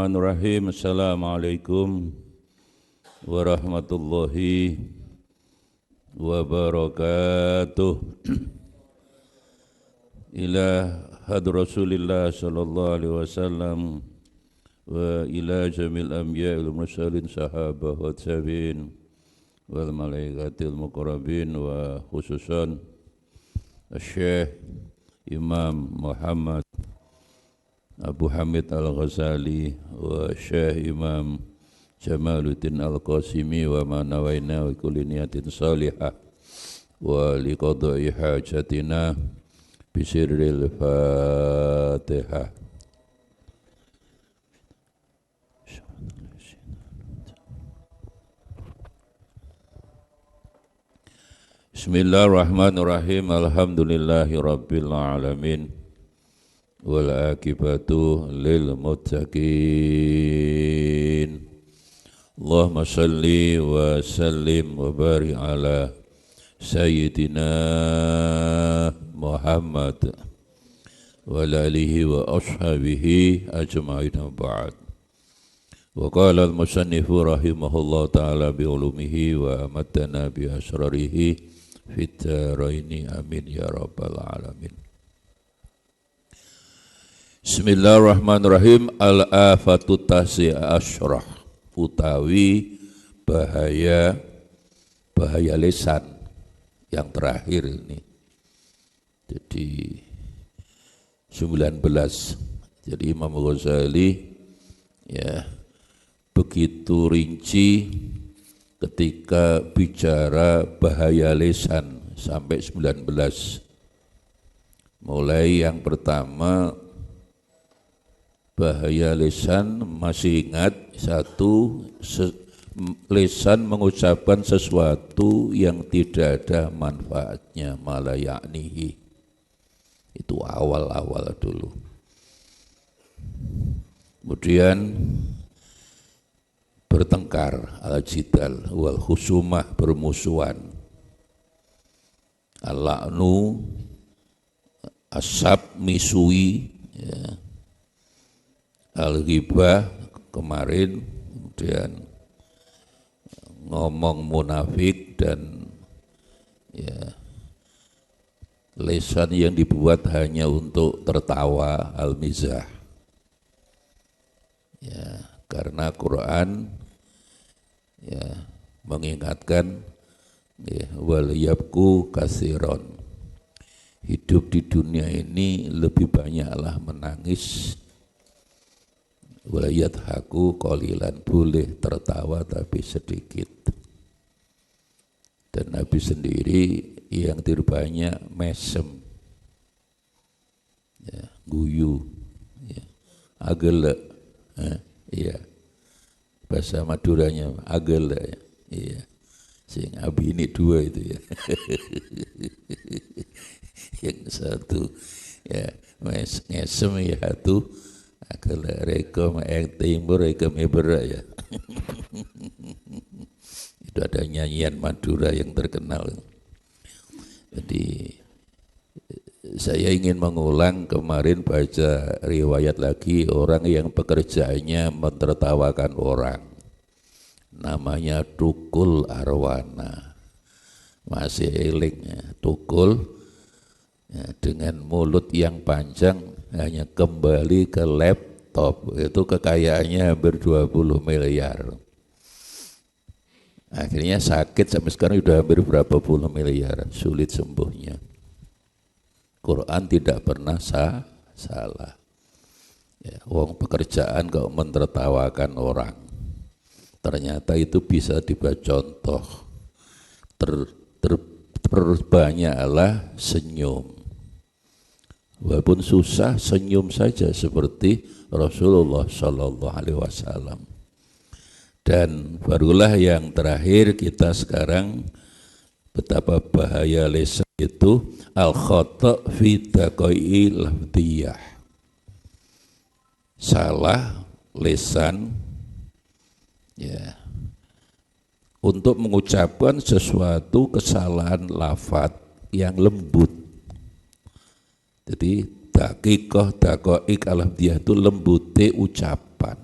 Bismillahirrahmanirrahim. Assalamualaikum warahmatullahi wabarakatuh. Ila hadrat Rasulillah sallallahu alaihi wasallam wa ila jamil anbiya wal mursalin sahabah wa tabi'in wal malaikatil muqarrabin wa khususan Syekh Imam Muhammad Abu Hamid Al-Ghazali wa Syekh Imam Jamaluddin Al-Qasimi wa manawaina wa kulli niyatin salihah wa liqadai hajatina bisirril Fatihah. Bismillahirrahmanirrahim. Alhamdulillahi rabbil alamin. Wal akibatu lil muttaqin. Allahumma salli wa sallim wa barik ala sayyidina Muhammad wa alihi wa ashabihi ajma'in ba'd. Wa qala al-musannifu rahimahullah ta'ala bi ulumihi wa amatana bi asrarihi fit daraini amin ya rabbal alamin. Bismillahirrahmanirrahim. Al-afatu tasi'a asyrah, utawi bahaya lisan yang terakhir ini. Jadi 19. Jadi Imam Ghazali ya begitu rinci ketika bicara bahaya lisan sampai 19. Mulai yang pertama, bahaya lisan, masih ingat satu, lisan mengucapkan sesuatu yang tidak ada manfaatnya, malah yaknihi. Itu awal-awal dulu. Kemudian bertengkar, al-jidal wal khusumah, bermusuhan. Al-la'nu, asab, misui, ya. Al-ghibah kemarin, kemudian ngomong munafik, dan ya lisan yang dibuat hanya untuk tertawa, al-mizah. Ya, karena Quran ya mengingatkan ya, wal yabku katsiron. Hidup di dunia ini lebih banyaklah menangis. Walayat haku qalilan, boleh tertawa tapi sedikit. Dan Nabi sendiri yang terbanyak mesem, ya, guyu, ya, agele, iya, bahasa Maduranya agele, ya, iya, sing abi ini dua itu ya, yang satu ya ngesem ya satu. Kalau rekom yang timur, rekom Hebra ya. Itu ada nyanyian Madura yang terkenal. Jadi saya ingin mengulang kemarin baca riwayat lagi orang yang pekerjaannya mentertawakan orang. Namanya Tukul Arwana. Masih elingnya Tukul ya, dengan mulut yang panjang hanya kembali ke laptop, itu kekayaannya hampir 20 miliar. Akhirnya sakit sampai sekarang sudah hampir berapa puluh miliar, sulit sembuhnya. Quran tidak pernah salah. Ya, wong pekerjaan kok mentertawakan orang. Ternyata itu bisa dibuat contoh. Terbanyaklah senyum. Walaupun susah, senyum saja seperti Rasulullah Sallallahu Alaihi Wasallam. Dan barulah yang terakhir kita sekarang, betapa bahaya lisan itu, al-khata' fi taqai lafdiyah. Salah lisan ya untuk mengucapkan sesuatu kesalahan lafadz yang lembut. Jadi dakikoh, dakoik, alhamdulillah itu lembute ucapan.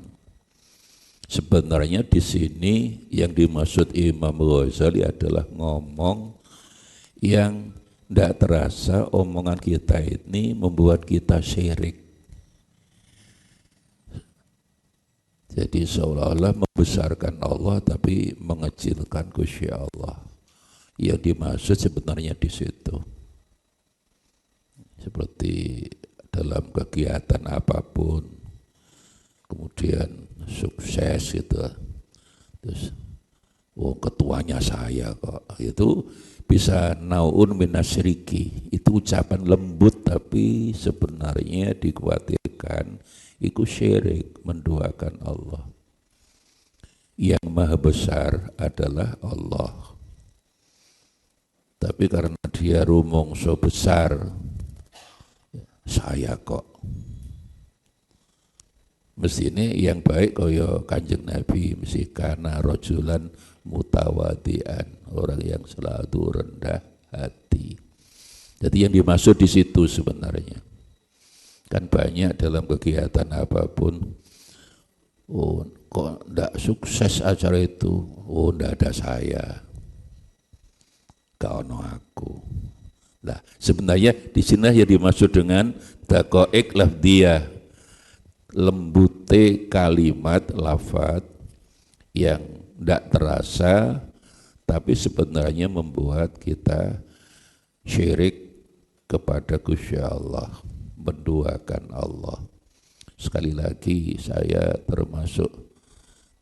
sebenarnya di sini yang dimaksud Imam Ghazali adalah ngomong yang tidak terasa omongan kita ini membuat kita syirik. Jadi seolah-olah membesarkan Allah tapi mengecilkan Gusti Allah. Yang dimaksud sebenarnya di situ. Seperti dalam kegiatan apapun, kemudian sukses gitu, terus ketuanya saya kok, itu bisa naun minasyiriki, itu ucapan lembut tapi sebenarnya dikhawatirkan itu syirik, menduakan Allah. Yang maha besar adalah Allah, tapi karena dia rumongso besar, saya kok, mestinya yang baik kaya Kanjeng Nabi, mesti kana rojulan mutawadian, orang yang selalu rendah hati. Jadi yang dimaksud di situ sebenarnya kan banyak dalam kegiatan apapun, oh kok ndak sukses acara itu, oh ndak ada saya, gak ono aku. Nah sebenarnya di sini yang dimaksud dengan daqaiq lafdiyah, lembute kalimat lafaz yang tidak terasa tapi sebenarnya membuat kita syirik kepada Gusti Allah, menduakan Allah. Sekali lagi saya termasuk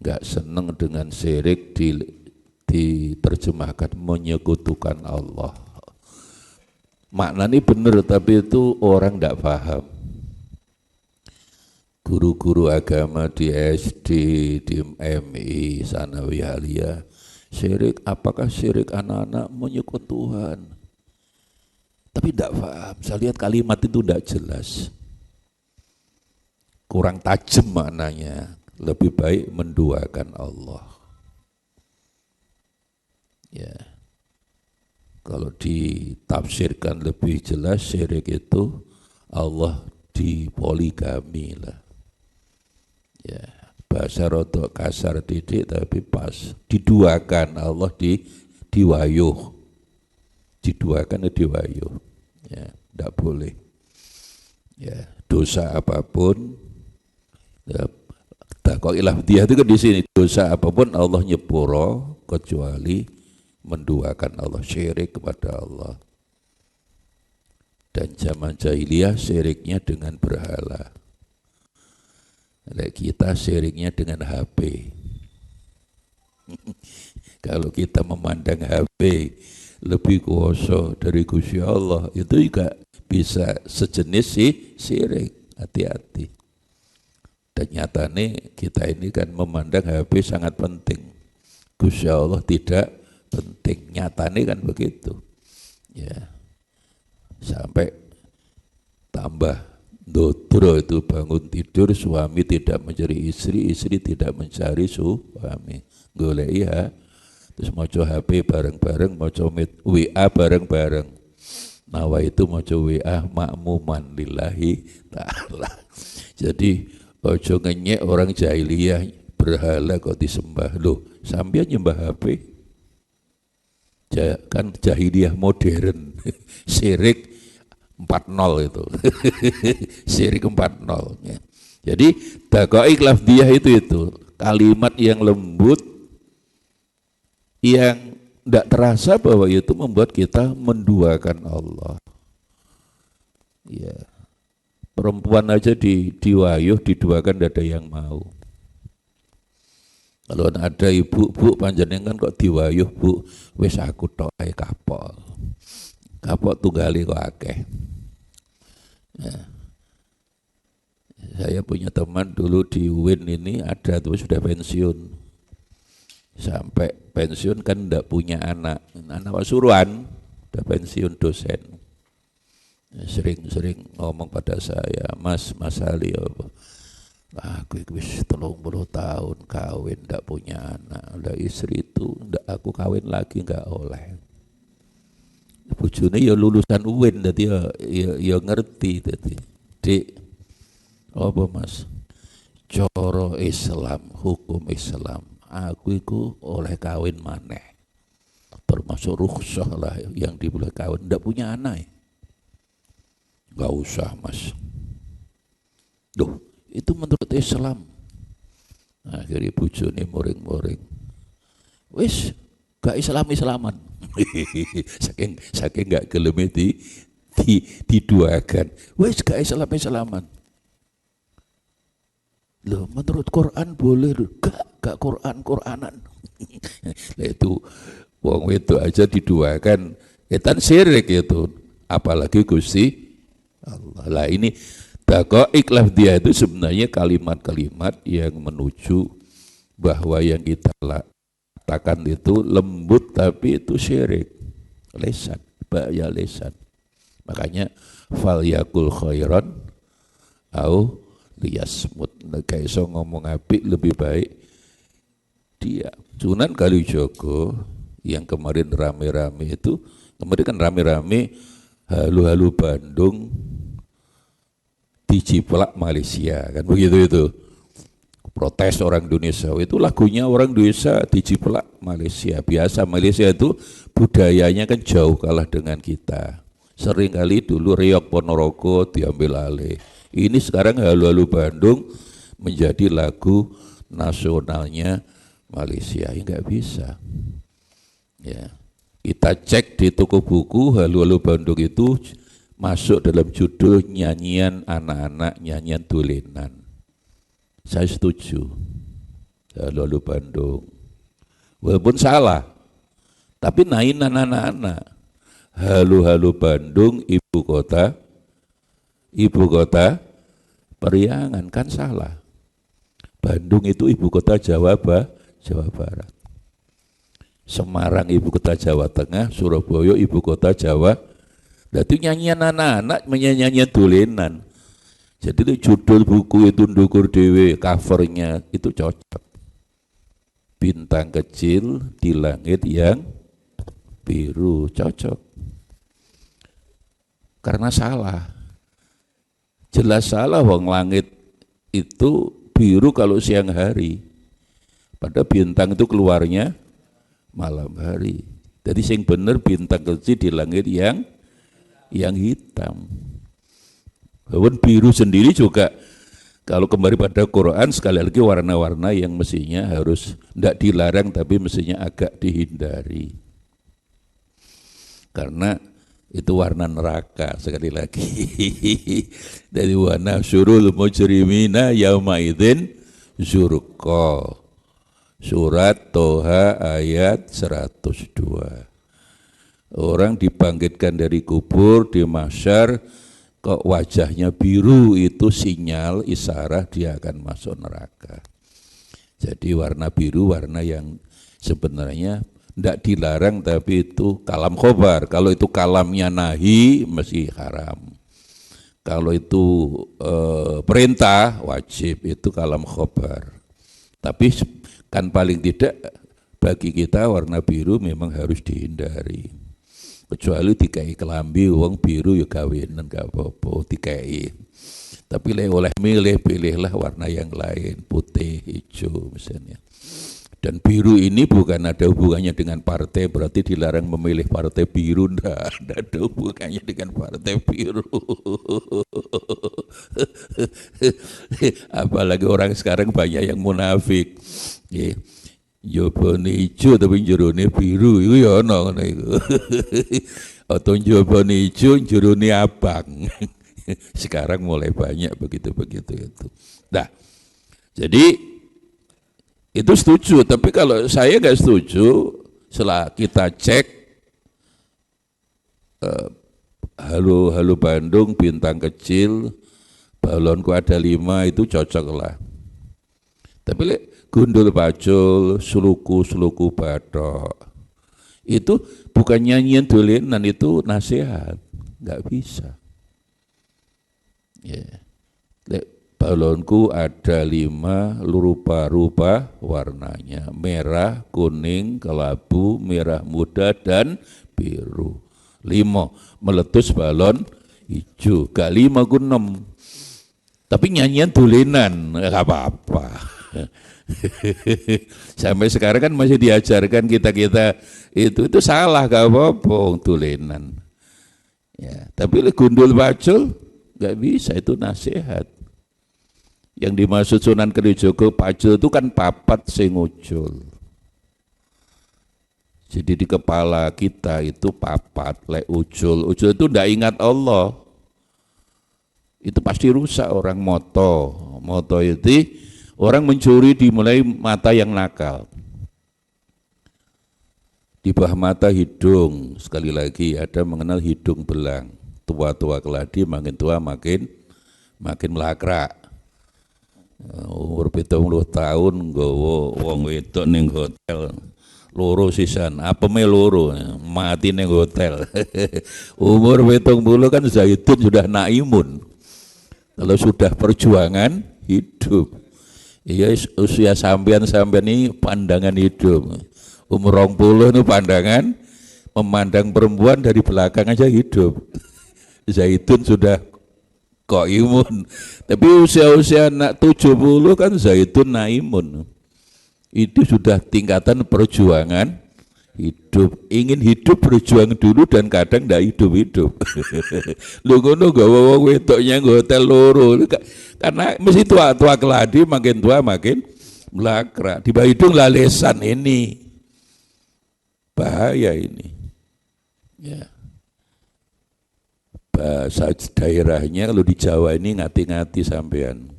nggak senang dengan syirik diterjemahkan menyekutukan Allah. Maknanya benar tapi itu orang tidak paham. Guru-guru agama di SD, di MI, Sanawiyah Aliyah, syirik, apakah syirik anak-anak menyekutukan Tuhan? Tapi tidak paham, saya lihat kalimat itu tidak jelas. Kurang tajam maknanya, lebih baik menduakan Allah. Ya, kalau ditafsirkan lebih jelas, syirik itu Allah dipoligami lah. Ya, bahasa rodok kasar didik tapi pas, diduakan Allah diwayuh, diduakan diwayuh, ya tidak boleh. Ya, dosa apapun, ya, daqaiq dia itu kan di sini, dosa apapun Allah nyepuro kecuali menduakan Allah, syirik kepada Allah. Dan zaman jahiliyah syiriknya dengan berhala. Kita syiriknya dengan HP. Kalau kita memandang HP lebih kuasa dari Gusti Allah, itu juga bisa sejenis syirik. Hati-hati. Dan nyatanya kita ini kan memandang HP sangat penting. Gusti Allah tidak penting. Nyatanya kan begitu. Ya. Sampai tambah dodro itu bangun tidur, suami tidak mencari istri, istri tidak mencari suami. Golek ya, terus maca HP bareng-bareng, maca WA bareng-bareng. Nawa itu maca WA makmuman lillahi ta'ala. Jadi ojo ngenyek orang jahiliyah berhala kok disembah. Loh, sampeyan nyembah HP? Kan jahiliyah modern, syirik 4.0 itu. Syirik 4.0 ya. Jadi daqaiq lafdiyah itu kalimat yang lembut yang tidak terasa bahwa itu membuat kita menduakan Allah. Ya. Perempuan aja diwayuh, diduakan tidak ada yang mau. Kalau ada ibu, bu panjenengan kok diwayuh bu, wis aku tok ae kapok. Kapok tunggali kok akeh. Ya. Saya punya teman dulu di UIN ini ada tuh sudah pensiun. Sampai pensiun kan enggak punya anak pasuruan, udah pensiun dosen. Sering-sering ngomong pada saya, Mas Ali apa? Aku wis 30 tahun kawin ndak punya anak, udah istri itu ndak aku kawin lagi nggak oleh. Bojone ya lulusan UIN dadi ya ngerti dadi. Dik, apa Mas? coro Islam, hukum Islam, aku itu oleh kawin maneh, termasuk rukhsah lah yang diboleh kawin, ndak punya anak. Nggak usah mas. Duh, itu menurut Islam. Akhirnya bojone moring-moring. Wis, gak Islam-Islaman. saking gak gelem diduakan. Wis gak Islam-Islaman. Loh, menurut Quran boleh, gak Quran-Quranan. Nah itu wong itu aja diduakan, etan syirik itu. Apalagi Gusti Allah. Lah ini daqaiq lafdhiyah itu sebenarnya kalimat-kalimat yang menuju bahwa yang kita katakan itu lembut tapi itu syirik. Lesan, bahaya lesan. Makanya fal yakul khairan au liyasmut. Nek iso ngomong apik lebih baik dia. Sunan Kalijogo yang kemarin rame-rame itu, kemarin kan rame-rame halu-halu Bandung Ciplak Malaysia, kan begitu itu. Protes orang Indonesia, itu lagunya orang Indonesia di Ciplak Malaysia. Biasa Malaysia itu budayanya kan jauh kalah dengan kita. Sering kali dulu Riok Ponorogo diambil alih. Ini sekarang halu-halu Bandung menjadi lagu nasionalnya Malaysia. Ya nggak bisa. Ya. Kita cek di toko buku halu-halu Bandung itu masuk dalam judul nyanyian anak-anak, nyanyian dolenan. Saya setuju. Halu-halu Bandung. Walaupun salah, tapi nainan anak-anak. Halu-halu Bandung, ibu kota Periangan, kan salah. Bandung itu ibu kota Jawa Barat. Semarang ibu kota Jawa Tengah, Surabaya ibu kota Jawa. Berarti nyanyian anak-anak menyanyian dolenan. Jadi itu judul buku itu ndukur dewe, covernya itu cocok. Bintang kecil di langit yang biru, cocok. Karena salah. Jelas salah, wong langit itu biru kalau siang hari. Padahal bintang itu keluarnya malam hari. Jadi sing bener bintang kecil di langit yang hitam. Bahkan biru sendiri juga kalau kembali pada Quran sekali lagi warna-warna yang mestinya harus tidak dilarang tapi mestinya agak dihindari. Karena itu warna neraka sekali lagi. Dari warna syurul mujrimina yauma idzin zurqa. Surat Toha ayat 102. Orang dibangkitkan dari kubur di mahsyar kok wajahnya biru, itu sinyal isyarat dia akan masuk neraka. Jadi warna biru warna yang sebenarnya tidak dilarang tapi itu kalam khobar. Kalau itu kalamnya nahi mesti haram. Kalau itu perintah wajib, itu kalam khobar. Tapi kan paling tidak bagi kita warna biru memang harus dihindari. Kecuali dikai kelambi wong biru ya kawinan gak apa-apa dikai. Tapi oleh milih, pilihlah warna yang lain, putih, hijau misalnya. Dan biru ini bukan ada hubungannya dengan partai, berarti dilarang memilih partai biru, enggak ada hubungannya dengan partai biru. Apalagi orang sekarang banyak yang munafik. Jabane hijau tapi jerone biru, itu ya ono ngono iku. Atau jabane hijau jerone abang. Sekarang mulai banyak begitu itu. Nah, jadi itu setuju, tapi kalau saya nggak setuju, setelah kita cek halu Bandung, bintang kecil, balonku ada 5 itu cocok lah. Tapi gundul pacul, suluku bathok, itu bukan nyanyian dolenan, itu nasihat, nggak bisa. Yeah. Balonku ada 5 rupa-rupa warnanya, merah, kuning, kelabu, merah muda, dan biru. 5 meletus balon hijau, gak 5 ku 6. Tapi nyanyian dolenan nggak apa-apa. Sampai sekarang kan masih diajarkan kita itu salah, gak apa-apa dolenan. Ya, tapi gundul pacul nggak bisa, itu nasihat. Yang dimaksud Sunan Kalijogo pacul itu kan papat sing ujul. Jadi di kepala kita itu papat, lek ujul itu ndak ingat Allah. Itu pasti rusak orang moto itu orang mencuri dimulai mata yang nakal, di bawah mata hidung. Sekali lagi ada mengenal hidung belang, tua-tua keladi makin tua makin melakrak. Umur 70 tahun nggawa wong wedok ning hotel loro sisan, apeme loro mati ning hotel. Umur 70 kan zaitun sudah naimun. Kalau sudah perjuangan hidup, iya usia sampean ini pandangan hidup. Umur 20 itu pandangan memandang perempuan dari belakang aja hidup. Zaitun sudah kok imun, tapi usia anak 70 kan zaitun naimun. Itu sudah tingkatan perjuangan hidup. Ingin hidup berjuang dulu dan kadang ndak hidup. Lu ngono gawe wong wedoknya hotel loro. Karena mesti tua keladi makin tua makin melakrak. Di bawah hidung lalesan ini. Bahaya ini. Ya. Bahasa daerahnya kalau di Jawa ini ngati-ngati sampean.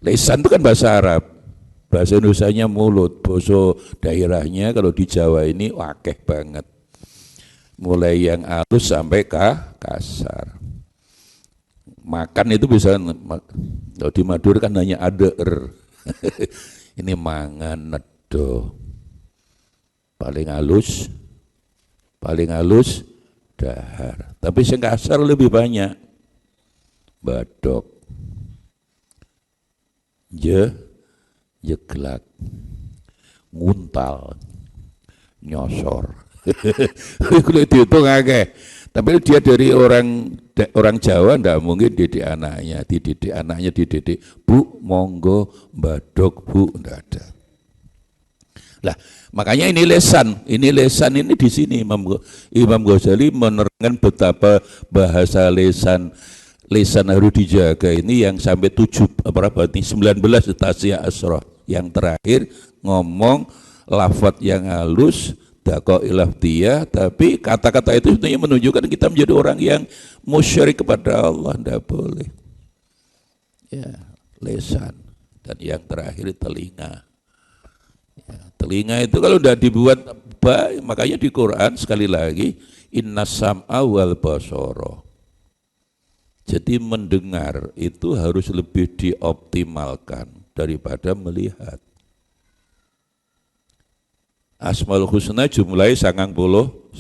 Lesan itu kan bahasa Arab. Bahasa Indonesianya mulut, bahasa daerahnya kalau di Jawa ini wakeh banget. Mulai yang halus sampai kasar. Makan itu bisa, kalau di Madura kan hanya ada ini mangan nedo. Paling halus dahar. Tapi yang kasar lebih banyak. Badok. Jeglak, nguntal, nyosor. Kalau dihitung akeh. Tapi dia dari orang Jawa ndak mungkin dididik anaknya dididik, Bu, monggo badok, Bu, ndak ada. Lah, makanya ini lesan ini di sini Imam Ghazali menerangkan betapa bahasa lesan harus dijaga ini yang sampai 19 tasya asrah. Yang terakhir ngomong lafaz yang halus, daqail lafdiyah, tapi kata-kata itu sebenarnya menunjukkan kita menjadi orang yang musyrik kepada Allah, tidak boleh. Ya, lesan. Dan yang terakhir telinga. Ya, telinga itu kalau sudah dibuat baik, makanya di Quran sekali lagi innas sam'a wal basara. Jadi mendengar itu harus lebih dioptimalkan daripada melihat. Asmaul Husna jumlahnya 99.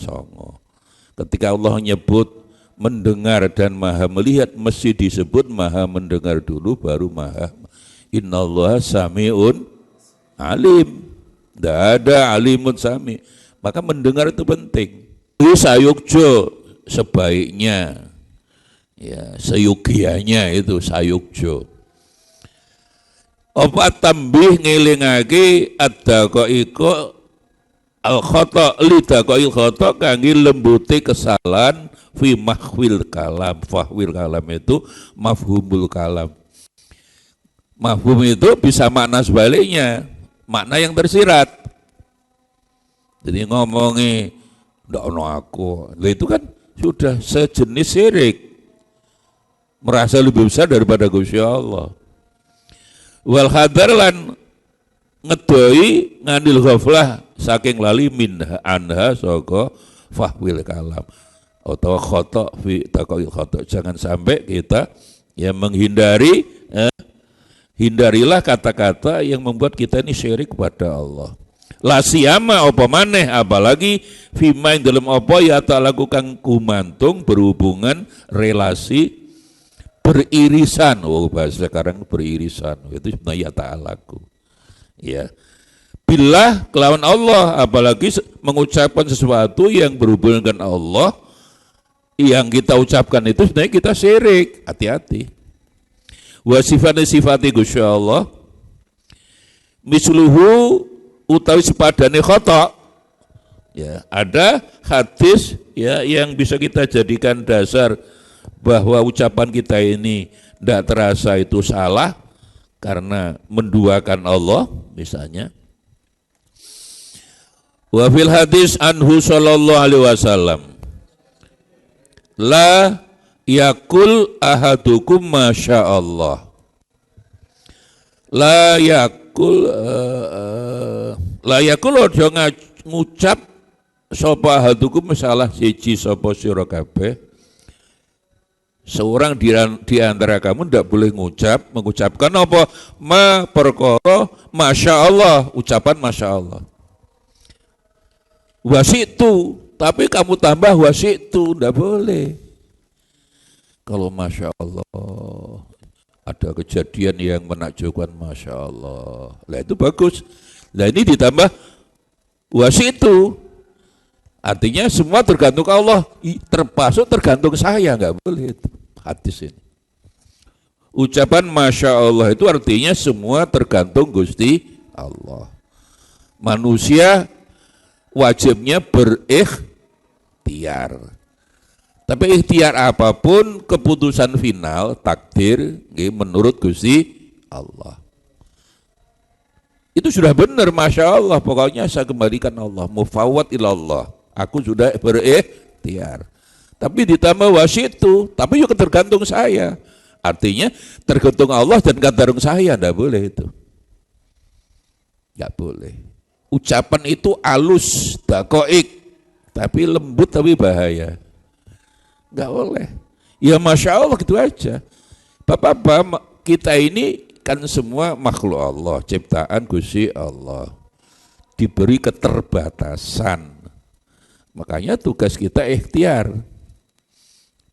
Ketika Allah nyebut mendengar dan maha melihat, mesti disebut maha mendengar dulu baru maha. Innallaha sami'un alim. Tidak ada alimun sami. Maka mendengar itu penting. Itu sayukjo sebaiknya. Ya, seyugianya itu sayukjo. Apa tambih ngelingake ad-daqaiqa al-khata' lidaqail khata' kangge lembuti kesalahan fi mahwil kalam. Fahwil kalam itu mafhumul kalam. Mafhum itu bisa makna sebaliknya, makna yang tersirat. Jadi ngomongi ndak ono aku. Itu kan sudah sejenis syirik. Merasa lebih besar daripada Gusti Allah. Wal hadar lan ngedoi ngandil ghaflah saking lali minha anha saka fahwil kalam atau khata fi taqail khata. Jangan sampai kita yang menghindari hindarilah kata-kata yang membuat kita ini syirik kepada Allah. La siyama apa maneh apalagi fima yang dalam apa ya tak lakukan kumantung berhubungan relasi beririsan. Bahasa sekarang beririsan itu sebenarnya ta'alaku. Ya. Bila kelawan Allah, apalagi mengucapkan sesuatu yang berhubungan dengan Allah, yang kita ucapkan itu sebenarnya kita syirik. Hati-hati. Wa sifati Gusti Allah misluhu utawi sepadane khata. Ya, ada hadis ya yang bisa kita jadikan dasar bahwa ucapan kita ini tidak terasa itu salah karena menduakan Allah misalnya. Wa fil hadis anhu sallallahu alaihi wasallam la yakul ahadukum masya Allah. La yakul ojo ngucap sapa ahadukum salah siji sapa sira kabeh. Seorang di antara kamu tidak boleh mengucapkan apa? Ma perkara masya Allah, ucapan masya Allah. Wasitu, tapi kamu tambah wasitu, tidak boleh. Kalau masya Allah, ada kejadian yang menakjubkan masya Allah, lah itu bagus. Lah ini ditambah wasitu, artinya semua tergantung Allah, termasuk tergantung saya, nggak boleh itu hadis ini. Ucapan masya Allah itu artinya semua tergantung Gusti Allah. Manusia wajibnya berikhtiar. Tapi ikhtiar apapun keputusan final takdir menurut Gusti Allah. Itu sudah benar masya Allah, pokoknya saya kembalikan Allah, mufawwad ilallah. Aku sudah berikhtiar. Tapi ditambah wasitu, tapi juga tergantung saya. Artinya tergantung Allah dan tergantung saya, tidak boleh itu. Tidak boleh. Ucapan itu alus, dakoik, tapi lembut tapi bahaya. Enggak boleh. Ya masya Allah gitu aja. Bapak-bapak, kita ini kan semua makhluk Allah, ciptaan Gusti Allah. Diberi keterbatasan. Makanya tugas kita ikhtiar.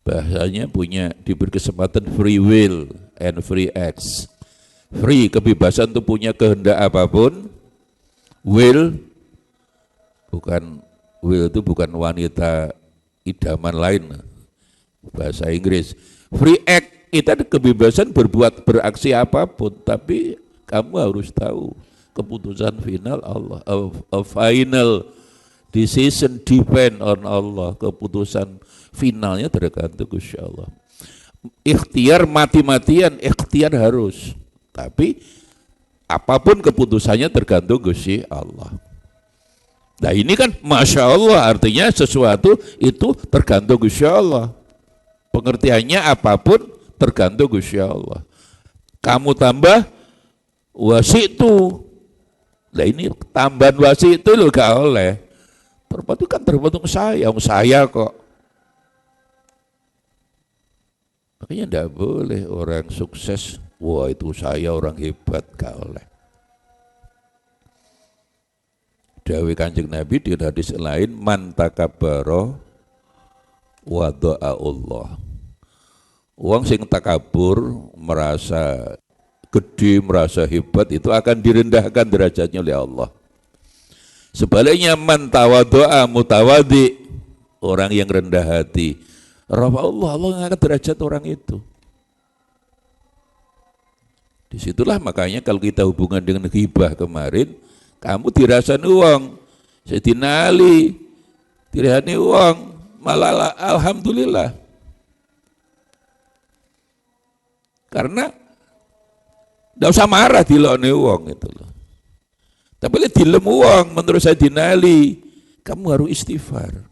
Bahasanya diberi kesempatan free will and free acts. Free, kebebasan untuk punya kehendak apapun. Will itu bukan wanita idaman lain. Bahasa Inggris. Free act itu ada kebebasan beraksi apapun, tapi kamu harus tahu keputusan final Allah. A final decision depend on Allah. Keputusan finalnya tergantung Gusti Allah. Ikhtiar mati-matian, ikhtiar harus. Tapi apapun keputusannya tergantung Gusti Allah. Nah ini kan masya Allah, artinya sesuatu itu tergantung Gusti Allah. Pengertiannya apapun tergantung Gusti Allah. Kamu tambah wasitu. Nah ini tambahan wasitu lo gak oleh. Itu kan tergantung saya kok. Makanya tidak boleh orang sukses, wah itu saya orang hebat, gak oleh. Dawuh Kanjeng Nabi di hadis lain, man takabbara wada'a Allah. Wong sing takabur, merasa gede, merasa hebat, itu akan direndahkan derajatnya oleh Allah. Sebaliknya man tawadha'a mutawadhi, orang yang rendah hati, rafa Allah ngangkat derajat orang itu. Disitulah makanya kalau kita hubungan dengan ghibah kemarin, kamu dirasain uang, Sayyidina Ali dirasani uang, malah alhamdulillah. Karena tidak usah marah dilokne uang itu loh. Tapi dilem uang menurut Sayyidina Ali, kamu harus istighfar.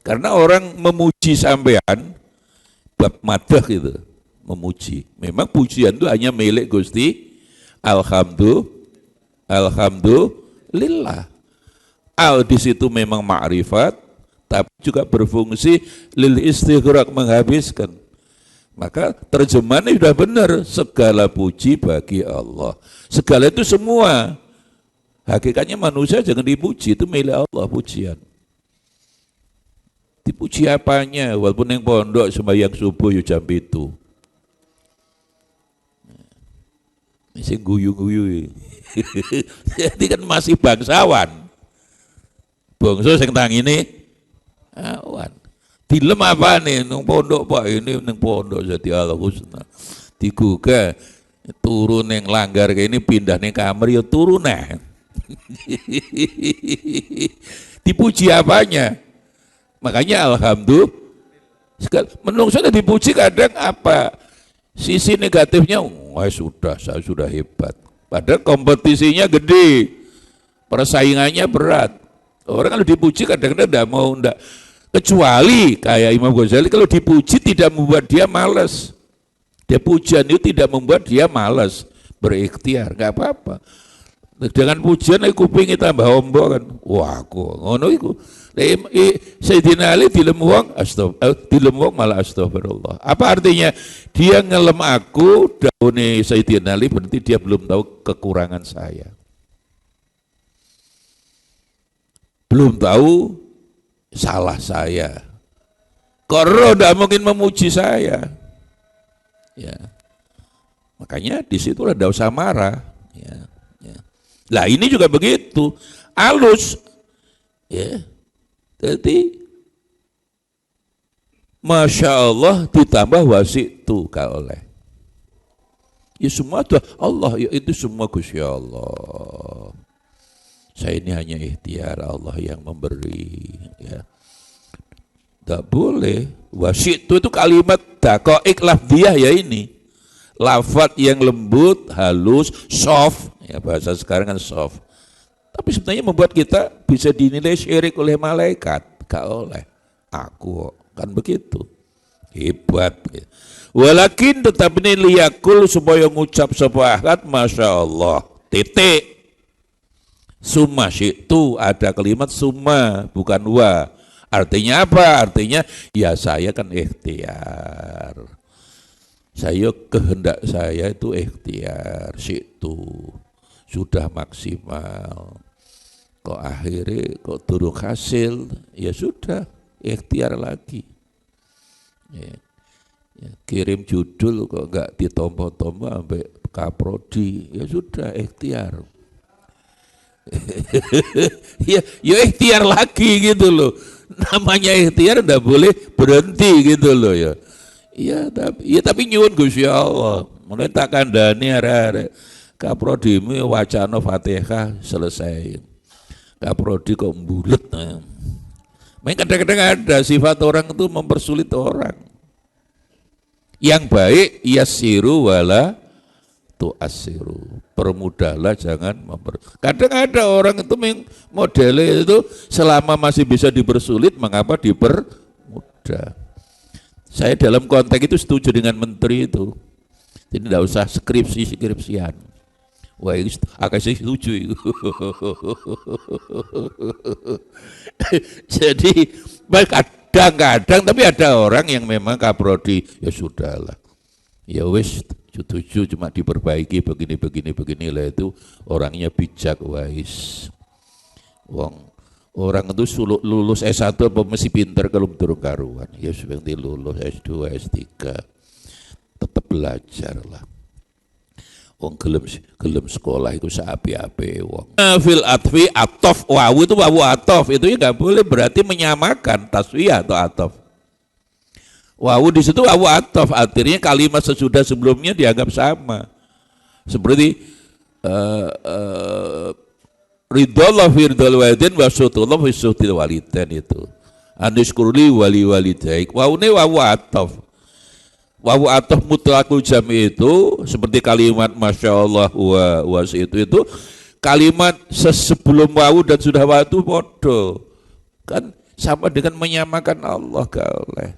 Karena orang memuji sampean, bab madah gitu, memuji. Memang pujian itu hanya milik Gusti. Alhamdulillah. Al di situ memang ma'rifat, tapi juga berfungsi lil istighraq, menghabiskan. Maka terjemahannya sudah benar, segala puji bagi Allah. Segala itu semua. Hakikatnya manusia jangan dipuji, itu milik Allah pujian. Dipuji apanya, walaupun yang pondok sembahyang subuh jam 7. Masih guyu-guyu. Jadi kan masih bangsawan. Bangsa sing tang ini awan. Dilem apa nih nang pondok Pak, ini nang pondok jadi Al Husna. Digugah turun yang langgar kayak ini pindah nih kamar ya turun nah. Dipuji apanya? Makanya alhamdulillah menungso dipuji kadang apa? Sisi negatifnya, wah sudah, saya sudah hebat. Padahal kompetisinya gede, persaingannya berat. Orang kalau dipuji kadang-kadang tidak mau, enggak. Kecuali kayak Imam Ghazali, kalau dipuji tidak membuat dia malas. Dia pujian itu tidak membuat dia malas, berikhtiar, nggak apa-apa. Dengan pujian aku kuping tambah ombo kan. Wah, aku ngono iku. Sayyidina Ali dilem wong malah astagfirullah. Apa artinya? Dia ngelem aku, daune Sayyidina Ali berarti dia belum tahu kekurangan saya. Belum tahu salah saya. Karena tidak mungkin memuji saya. Ya. Makanya di situ tidak usah marah. Ya. Lah ini juga begitu, halus, ya. Jadi, masya Allah ditambah wasitu kau oleh. Ya semua itu Allah, ya itu semua Gusti Allah. Saya ini hanya ikhtiar Allah yang memberi, ya. Tak boleh. Wasitu itu kalimat daqaiq lafdhiyah ya ini. Lafaz yang lembut, halus, soft, ya bahasa sekarang kan soft. Tapi sebenarnya membuat kita bisa dinilai syirik oleh malaikat, gak oleh. Aku kan begitu, hebat. Walakin tetap ini liyakul supaya ngucap sepakat, masya Allah, titik. Summa syi'tu, ada kalimat summa, bukan wa. Artinya apa? Artinya ya saya kan ikhtiar. Saya kehendak saya itu ikhtiar, situ sudah maksimal. Kok akhirnya kok turun hasil, ya sudah ikhtiar lagi. Ya, kirim judul kok enggak ditompo-tompo sampai kaprodi, ya sudah ikhtiar. ya ikhtiar lagi gitu loh. Namanya ikhtiar enggak boleh berhenti gitu loh ya. Tapi nyuwun Gusti Allah. Mulai tak kandhani arek-arek kaprodimu wacana Fatihah selesai. Kaprodi kok mbulet. Main kadang-kadang ada sifat orang itu mempersulit orang. Yang baik yassiru wala tu'assiru. Permudahlah jangan kadang ada orang itu modelnya itu selama masih bisa dipersulit mengapa dipermudah. Saya dalam konteks itu setuju dengan menteri itu. Jadi tidak usah skripsian. Wah, itu agak saya setuju itu. Jadi kadang-kadang tapi ada orang yang memang kaprodi, ya sudahlah. Ya wis setuju cuma diperbaiki begini lah, itu orangnya bijak wais. Orang itu lulus S1 apa mesti pinter kalau turun karuan. Ya seperti lulus S2, S3. Tetap belajar lah. Wong gelem sekolah itu seapi-api wong. Fil atfi atof, wawu itu wawu atof, itu ya nggak boleh berarti menyamakan taswiyah atau atof. Wawu di situ wawu atof, artinya kalimat sesudah sebelumnya dianggap sama. Seperti ridallah firdal walidin wa syutullah fi syutil walidin itu. Aniskurli wali walidaik. Wawune wawu atof. Wawu atof mutlakul jami itu seperti kalimat masya Allah wa itu kalimat sebelum wawu dan sudah wawu itu bodoh. Kan sama dengan menyamakan Allah oleh.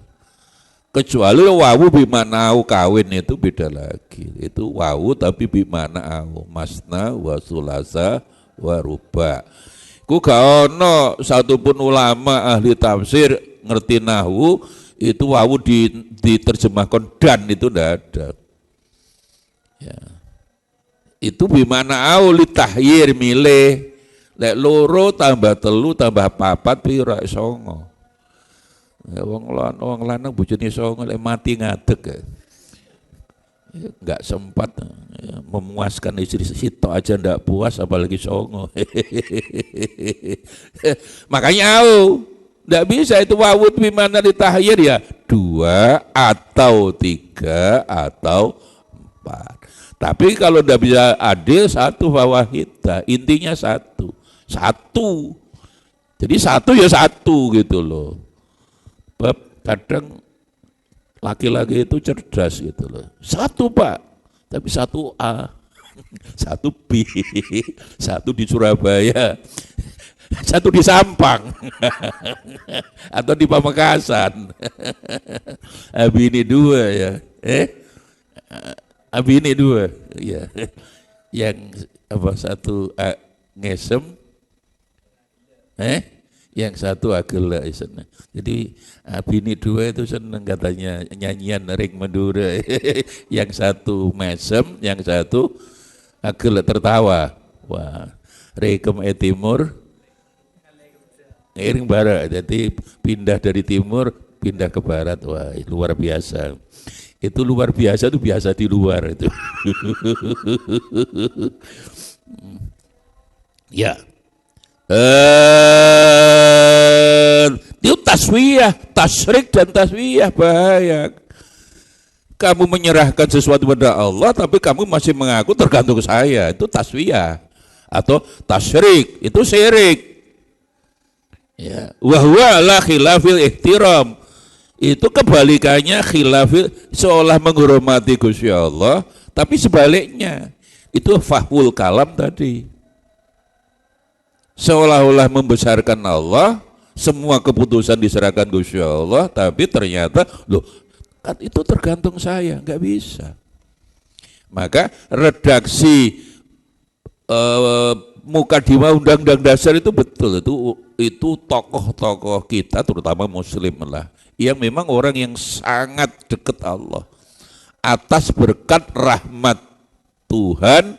Kecuali wawu bimana au kawin itu beda lagi. Itu wawu tapi bimana au masna wa sulasa waruba. Ku gak ono satupun ulama ahli tafsir ngerti nahwu itu wawu diterjemahkan dan itu ndak ada. Ya. Itu bimana au litahyir milih. Lek loro tambah telu tambah papat pira songo. Ya wong lanang bojone songo lek mati ngadeg. Ya. Enggak sempat ya, memuaskan istri sitok aja ndak puas apalagi songo. Makanya au Tidak bisa itu wawud bimana ditahyir ya 2 atau 3 atau 4. Tapi kalau tidak bisa adil 1 fawahida, intinya 1. Jadi 1 ya 1 gitu loh. Bab kadang laki-laki itu cerdas gitu loh. 1 Pak, tapi 1A, 1B, 1 di Surabaya, 1 di Sampang, atau di Pamekasan. Abi ini 2 ya, Abi ini 2, ya. Yang apa 1 ngesem, yang 1 agela isena. Jadi Abini 2 itu seneng katanya nyanyian ring Madura. Yang 1 mesem, yang 1 agela tertawa. Wah, rekem timur, ring barat. Jadi pindah dari timur pindah ke barat. Wah, luar biasa. Itu luar biasa, itu biasa di luar itu. Ya. Itu taswiyah, tasyrik dan taswiyah bahaya. Kamu menyerahkan sesuatu pada Allah tapi kamu masih mengaku tergantung saya, itu taswiyah. Atau tasyrik, itu syirik. Ya, wa huwa la khilafil ihtiram. Itu kebalikannya khilafil, seolah menghormati Gusti Allah, tapi sebaliknya itu fahwul kalam tadi. Seolah-olah membesarkan Allah, semua keputusan diserahkan Gusti Allah, tapi ternyata loh kan itu tergantung saya, nggak bisa. Maka redaksi mukadimah Undang-Undang Dasar itu betul, itu tokoh-tokoh kita terutama Muslim lah, yang memang orang yang sangat dekat Allah atas berkat rahmat Tuhan,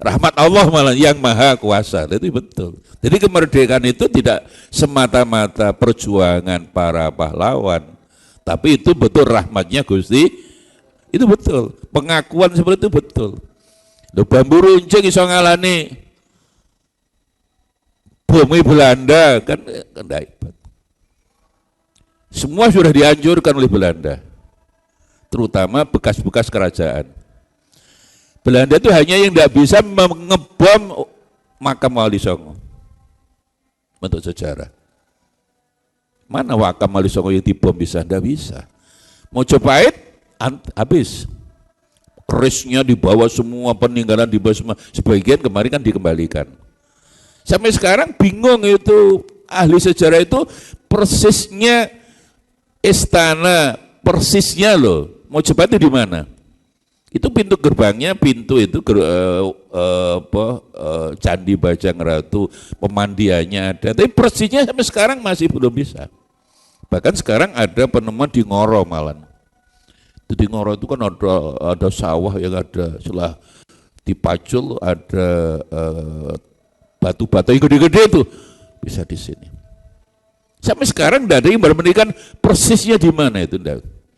rahmat Allah malah yang maha kuasa. Itu betul. Jadi kemerdekaan itu tidak semata-mata perjuangan para pahlawan, tapi itu betul rahmatnya Gusti. Itu betul. Pengakuan seperti itu betul. Loh, bambu runcing iso ngalani bumi Belanda kan hebat. Semua sudah dihancurkan oleh Belanda, terutama bekas-bekas kerajaan. Belanda itu hanya yang tidak bisa mengebom makam Wali Songo. Bentuk sejarah. Mana makam Wali Songo yang dibom bisa? Tidak bisa. Mojopahit habis. Kerisnya dibawa semua, peninggalan dibawa semua. Sebagian kemarin kan dikembalikan. Sampai sekarang bingung itu ahli sejarah itu persisnya istana, persisnya loh. Mojopahit itu di mana? Itu pintu gerbangnya, pintu itu Candi Bajang Ratu, pemandiannya ada. Tapi persisnya sampai sekarang masih belum bisa. Bahkan sekarang ada penemuan di Ngoro malah. Di Ngoro itu kan ada sawah yang ada setelah dipacul, ada batu-batu yang gede-gede itu bisa di sini. Sampai sekarang tidak ada yang memberikan persisnya di mana itu.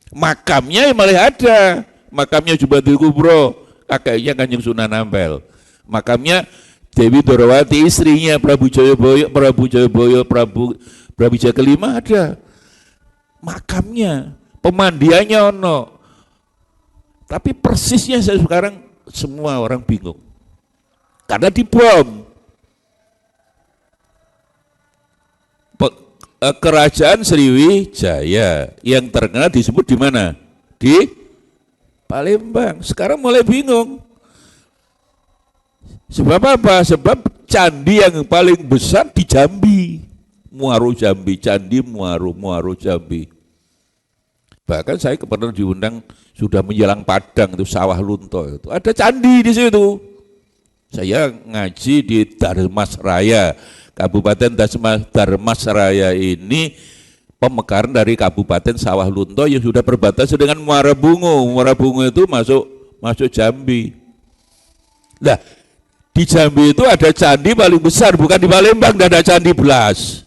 Makamnya malah ada. Makamnya Jubatul Kubro, kakeknya Kanjeng Sunan Ampel. Makamnya Dewi Dorawati, istrinya Prabu Jayaboyo, Prabu Jaya kelima ada. Makamnya, pemandiannya ono. Tapi persisnya saya sekarang semua orang bingung. Karena dibom. Kerajaan Sriwijaya yang terkenal disebut di mana? Di Palembang. Sekarang mulai bingung. Sebab apa? Sebab candi yang paling besar di Jambi. Muaro Jambi, Candi Muaro Jambi. Bahkan saya pernah diundang sudah menjelang Padang itu sawah lunto itu. Ada candi di situ. Saya ngaji di Darmasraya. Kabupaten Darmasraya ini pemekaran dari Kabupaten Sawah Lunto yang sudah berbatasan dengan Muara Bungo. Muara Bungo itu masuk Jambi. Nah, di Jambi itu ada candi paling besar, bukan di Palembang, tidak ada candi belas.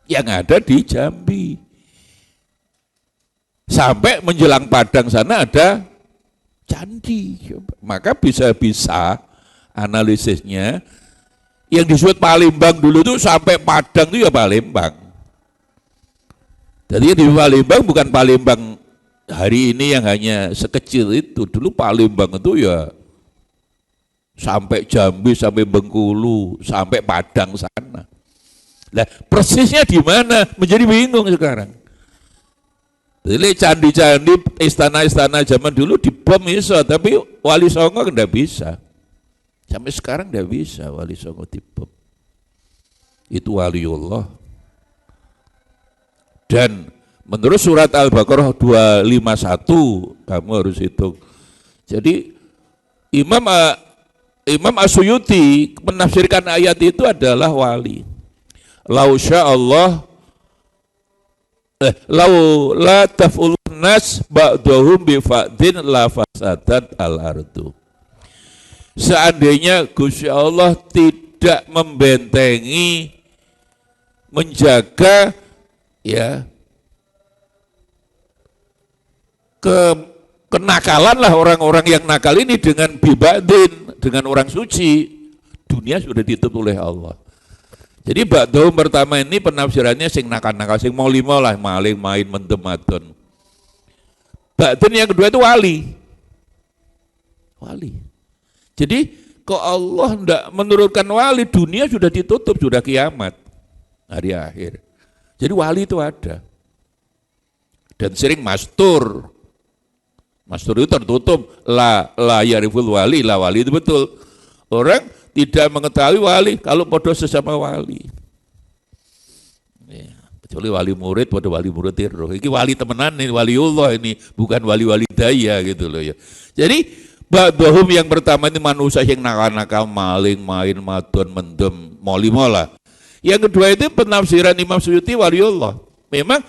Yang ada di Jambi. Sampai menjelang Padang sana ada candi. Maka bisa-bisa analisisnya Yang disebut Palembang dulu tuh sampai Padang itu ya Palembang. Jadi di Palembang bukan Palembang hari ini yang hanya sekecil itu. Dulu Palembang itu ya sampai Jambi, sampai Bengkulu, sampai Padang sana. Nah, persisnya di mana? Menjadi bingung sekarang. Jadi candi-candi, istana-istana zaman dulu dibom iso, tapi Wali Songo enggak bisa. Sampai sekarang enggak bisa Wali Songo dibom. Itu waliullah. Dan menurut surat Al-Baqarah 251, kamu harus hitung. Jadi Imam As-Suyuti menafsirkan ayat itu adalah wali. Lau sya'allah lau la taf'ulun nas ba'dahum bifa'din la fasadat al-ardu. Seandainya Gusti Allah tidak membentengi, menjaga ya kenakalan lah orang-orang yang nakal ini dengan bibadin, dengan orang suci, dunia sudah ditutup oleh Allah. Jadi ba'dahum pertama ini penafsirannya sing nakal-nakal, sing mau lima lah, maling, main, mendem, madon. Ba'din yang kedua itu wali. Wali. Jadi kok Allah tidak menurunkan wali, dunia sudah ditutup, sudah kiamat. Hari akhir. Jadi wali itu ada. Dan sering mastur. Mastur itu tertutup. La yariful wali, la wali itu betul. Orang tidak mengetahui wali kalau podo sesama wali. Ya, kecuali wali murid pada wali murid tiru. Ini wali temenan nih, waliullah ini, bukan wali-wali daya gitu loh ya. Jadi ba'dahum yang pertama ini manusia yang nakal-nakal, maling, main, madon, mendem, molimola. Yang kedua itu penafsiran Imam Suyuti waliullah. Memang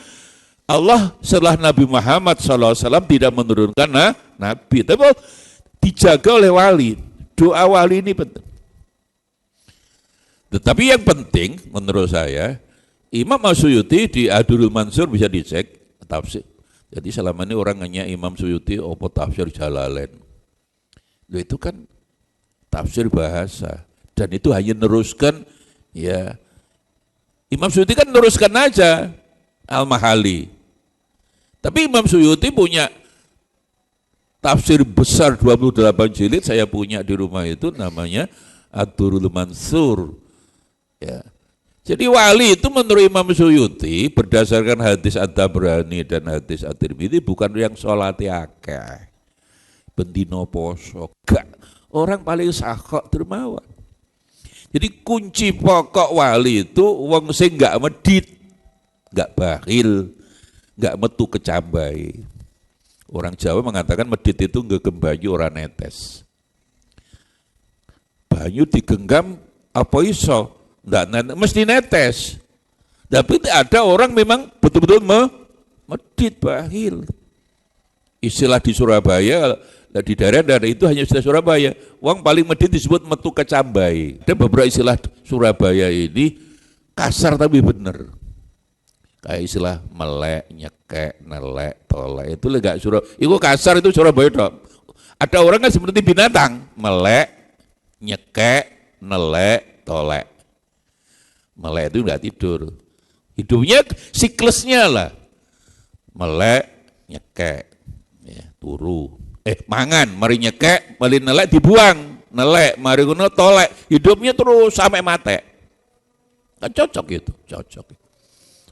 Allah setelah Nabi Muhammad SAW tidak menurunkan Nabi, tapi dijaga oleh wali. Doa wali ini penting. Tetapi yang penting menurut saya, Imam As-Suyuti di Ad-Durrul Mansur bisa dicek tafsir. Jadi selama ini orang hanya Imam Suyuti opo tafsir Jalalain. Itu kan tafsir bahasa dan itu hanya neruskan ya. Imam Suyuti kan neruskan aja Al-Mahali. Tapi Imam Suyuti punya tafsir besar 28 jilid, saya punya di rumah itu namanya Ad-Durrul Mansur. Ya. Jadi wali itu menurut Imam Suyuti berdasarkan hadis At-Tabrani dan hadis At-Tirmidzi bukan yang sholat akeh, bendino poso, gak. Orang paling sakok dermawan. Jadi kunci pokok wali itu wong sing gak medit, gak bakhil, gak metu kecambai. Orang Jawa mengatakan medit itu ngegem banyu ora netes. Banyu digenggam apa iso? Nggak, mesti netes. Tapi ada orang memang betul-betul medit bakhil. Istilah di Surabaya, di daerah-daerah itu hanya istilah Surabaya. Wong paling medit disebut metu kecambai. Ada beberapa istilah Surabaya ini kasar tapi benar. Kayak istilah melek, nyekek, nelek, tolek. Itu enggak itu kasar, itu Surabaya dok. Ada orang kan seperti binatang, melek, nyekek, nelek, tolek. Melek itu enggak tidur. Hidupnya siklusnya lah. Melek, nyekek, ya, turu. Mangan, mari nyekek, mari nelek dibuang. Nelek, mari ngono tolek. Hidupnya terus sampai mati. Kan cocok gitu, cocok.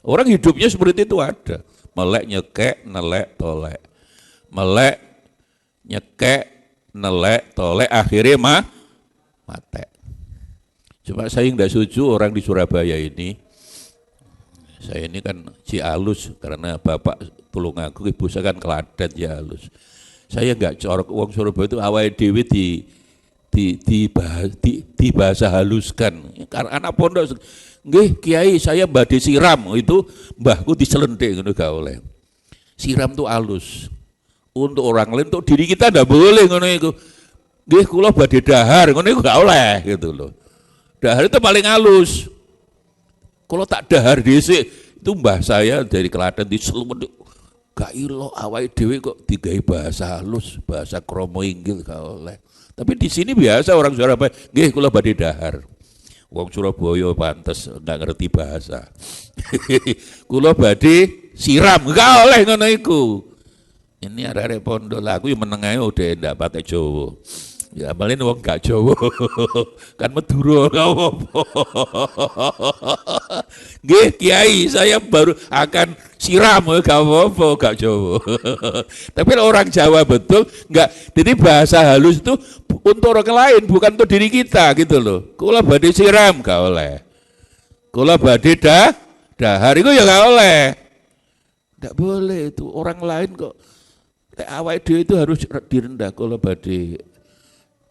Orang hidupnya seperti itu ada. Melek, nyekek, nelek, tolek. Melek, nyekek, nelek, tolek, akhirnya mati. Cuma saya enggak setuju orang di Surabaya ini. Saya ini kan Cialus karena bapak tulung aku, ibu saya kan Klaten Cialus. Saya enggak corok uang Surabaya itu awal dewi di bahasa haluskan. Karena anak pondok, nggih Kiai saya badhe siram itu mbahku diselentik ngono gak oleh. Siram tuh halus. Untuk orang lain, untuk diri kita ndak boleh ngono iku. Nggih kula badhe dahar ngono iku gak oleh gitu loh. Dahar itu paling halus. Kalau tak dahar dhisik itu mbah saya dari Klaten diselumet gak ilo awake dhewe kok digawe bahasa halus, bahasa kromo inggil gak oleh. Tapi di sini biasa orang Surabaya, nggih kula badhe dahar. Wong Surabaya pantes nggak ngerti bahasa. Kula badhe siram, enggak oleh ngono iku. Ini arek-arek pondok lah, aku yang menengahe udah ndak patek Jawa. Ya paling wong gak Jawa. Kan Madura gak apa-apa. Nggih Kiai, saya baru akan siram gak apa-apa, gak Jawa. Tapi orang Jawa betul enggak. Jadi bahasa halus itu untuk orang lain, bukan untuk diri kita gitu loh. Kula badhe siram gak oleh. Kula badhe dahar itu ya gak oleh. Enggak boleh itu, orang lain kok awake dhewe itu harus direndah. Kula badhe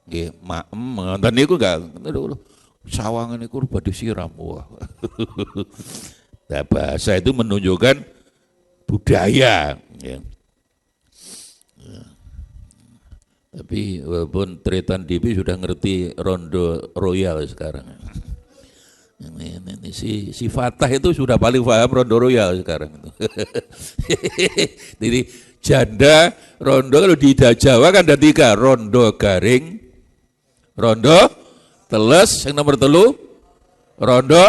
nggih maem ngoten niku gak sawangan niku badhe siram. Wah. Nah, bahasa itu menunjukkan budaya ya. Tapi walaupun Tretan DP sudah ngerti rondo royal sekarang. Ini si Fatah itu sudah paling paham rondo royal sekarang itu. Jadi janda rondo kalau di Jawa kan ada 3, rondo garing, rondo teles, yang nomor 3 rondo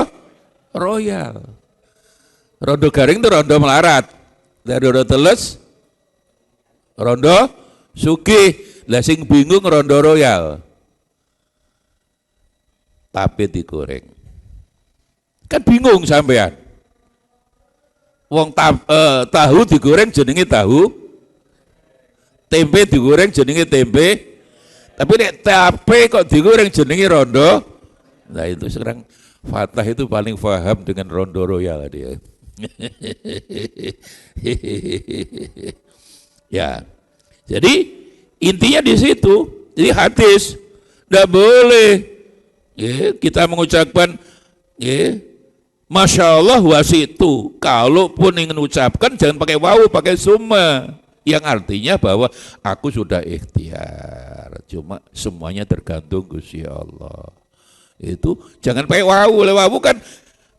royal. Rondo garing itu rondo melarat, dari rondo teles rondo sugih. Lah sing bingung rondo royal, tapi digoreng. Kan bingung sampean. Wong tahu digoreng jenenge tahu, tempe digoreng jenenge tempe, tapi nek tape kok digoreng jenenge rondo. Nah itu sekarang Fatah itu paling paham dengan rondo royal dia. Ya, jadi intinya di situ. Jadi hadis tidak boleh ya, kita mengucapkan ya, Masya Allah wasitu. Kalaupun ingin ucapkan jangan pakai wawu, pakai summa, yang artinya bahwa aku sudah ikhtiar. Cuma semuanya tergantung Gusti Allah. Itu jangan pakai wawu. Wawu kan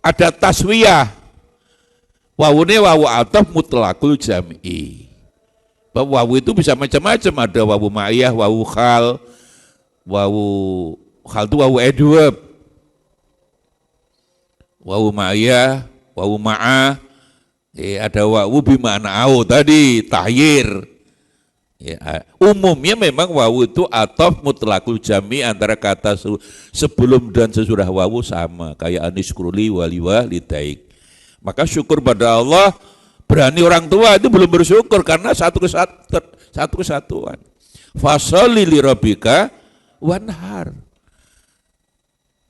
ada taswiyah. Wawune wawu ataf mutlaqul jam'i. Bahwa wawu itu bisa macam-macam, ada wawu ma'iyah, wawu khal itu wawu edwab, wawu ma'iyah, wawu ma'ah, ada wawu bima'na au tadi, tahyir. Ya, umumnya memang wawu itu ataf mutlaqul jami, antara kata sebelum dan sesudah wawu sama, kayak aniskruli waliwa lidaik. Maka syukur pada Allah, berani orang tua itu belum bersyukur karena satu kesatuan. Fasholli li rabbika wanhar.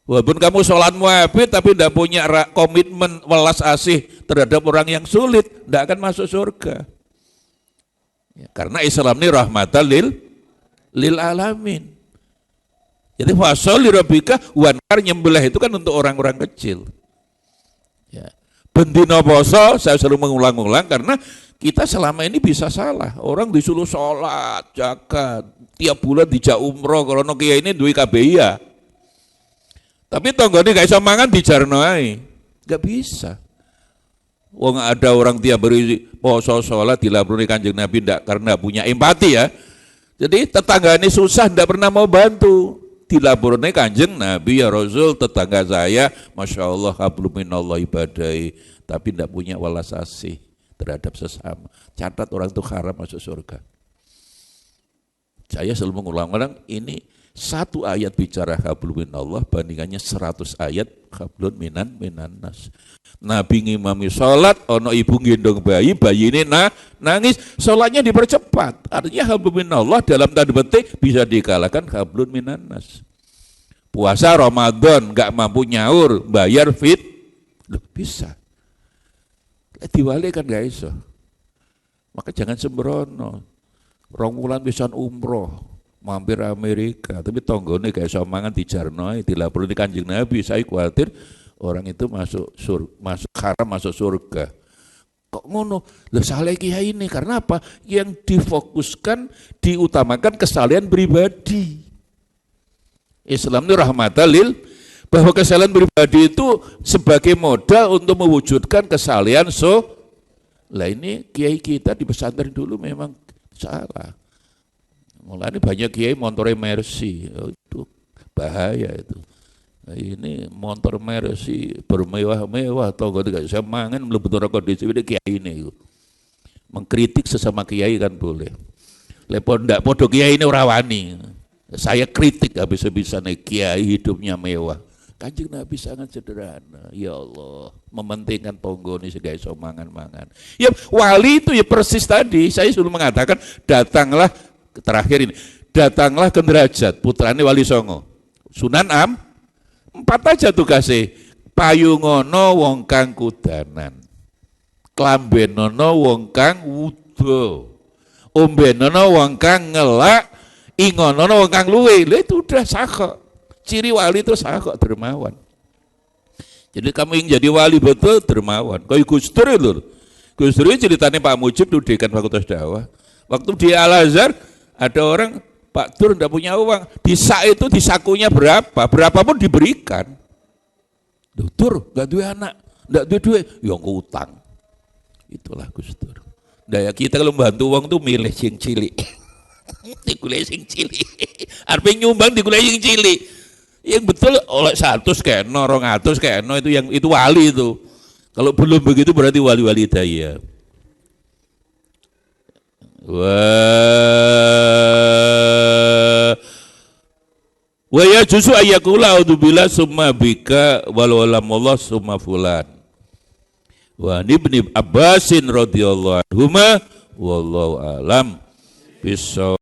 Walaupun kamu sholatmu habis tapi tidak punya komitmen welas asih terhadap orang yang sulit, tidak akan masuk surga. Ya, karena Islam ini rahmatan lil alamin. Jadi fasholli li rabbika wanhar, nyembelih itu kan untuk orang-orang kecil. Ya. Bendino poso, saya selalu mengulang-ulang karena kita selama ini bisa salah. Orang disuruh sholat, zakat, tiap bulan dijak umroh, kalau no kiai ini duwe KBIA. Tapi tonggone gak iso mangan dijarno ae. Gak bisa. Wong ada orang tiap hari poso sholat dilapori Kanjeng Nabi ndak, karena punya empati ya. Jadi tetangga ini susah ndak pernah mau bantu. Dilaporkan Kanjeng Nabi, ya Rasul, tetangga saya Masya Allah hablum minallah ibadai, tapi tidak punya welas asih terhadap sesama. Catat orang itu haram masuk surga. Saya selalu mengulang-ulang, ini satu ayat bicara hablum minallah bandingannya 100 ayat hablun minan nas. Nabi ngimami sholat, ono ibu gendong bayi ini nangis, sholatnya dipercepat. Artinya hablum minallah dalam tanda petik bisa dikalahkan hablun minan nas. Puasa Ramadan nggak mampu nyaur, bayar loh, bisa. Diwali kan gak iso. Maka jangan sembrono. Rong wulan pisan umroh, mampir Amerika, tapi tonggone gak iso mangan dijarno, dilapor di Kanjeng Nabi. Saya khawatir orang itu masuk haram masuk surga. Kok ngono? Lah salah kiai ini karena apa? Yang difokuskan, diutamakan kesalahan pribadi. Islam itu rahmatalil, bahwa kesalahan pribadi itu sebagai modal untuk mewujudkan kesalahan lah ini kiai kita di pesantren dulu memang salah. Mulanya banyak kiai montore Mercy, itu bahaya itu. Ini motor Mercy bermewah-mewah tonggo gak bisa mangan mlebu neraka dhewe kiai ini. Mengkritik sesama kiai kan boleh. Lepon ndak podo kiai ini ora wani. Saya kritik habis-habisan kiai hidupnya mewah. Kanjeng Nabi sangat sederhana. Ya Allah, mementingkan tonggo ini segala iso mangan-mangan. Ya wali itu ya persis tadi. Saya sudah mengatakan datanglah terakhir ini. Datanglah ke Derajat, putrane Wali Songo. Sunan 4 aja tugasnya. Payungono wong kang kudanan. Klambenono wong kang wudo. Ombenono wong kang ngelak. Ingonono wong kang luwe. Itu udah sakok. Ciri wali itu sakok dermawan. Jadi kamu yang jadi wali betul dermawan. Kayak Gus Dur itu. Gus Dur ceritanya Pak Mujib itu dekan Fakultas Dakwah. Waktu di Al-Azhar ada orang Pak Dur tidak punya uang, disak itu disakunya berapa, berapapun diberikan. Dur nggak duit anak, nggak duit, yang utang. Itulah Gus Dur. Daya kita kalau membantu uang tuh milih sing cilik, digulai sing cilik. Artinya nyumbang digulai sing cilik. Yang betul oleh 100 keno, 200 keno itu yang itu wali itu. Kalau belum begitu berarti wali-wali daya. Wa ya juzu ayyakula a'udzubillah summa bika wal walamullah summa fulan. Wa ibni Abbasin radhiyallahu anhuma wallahu alam bisa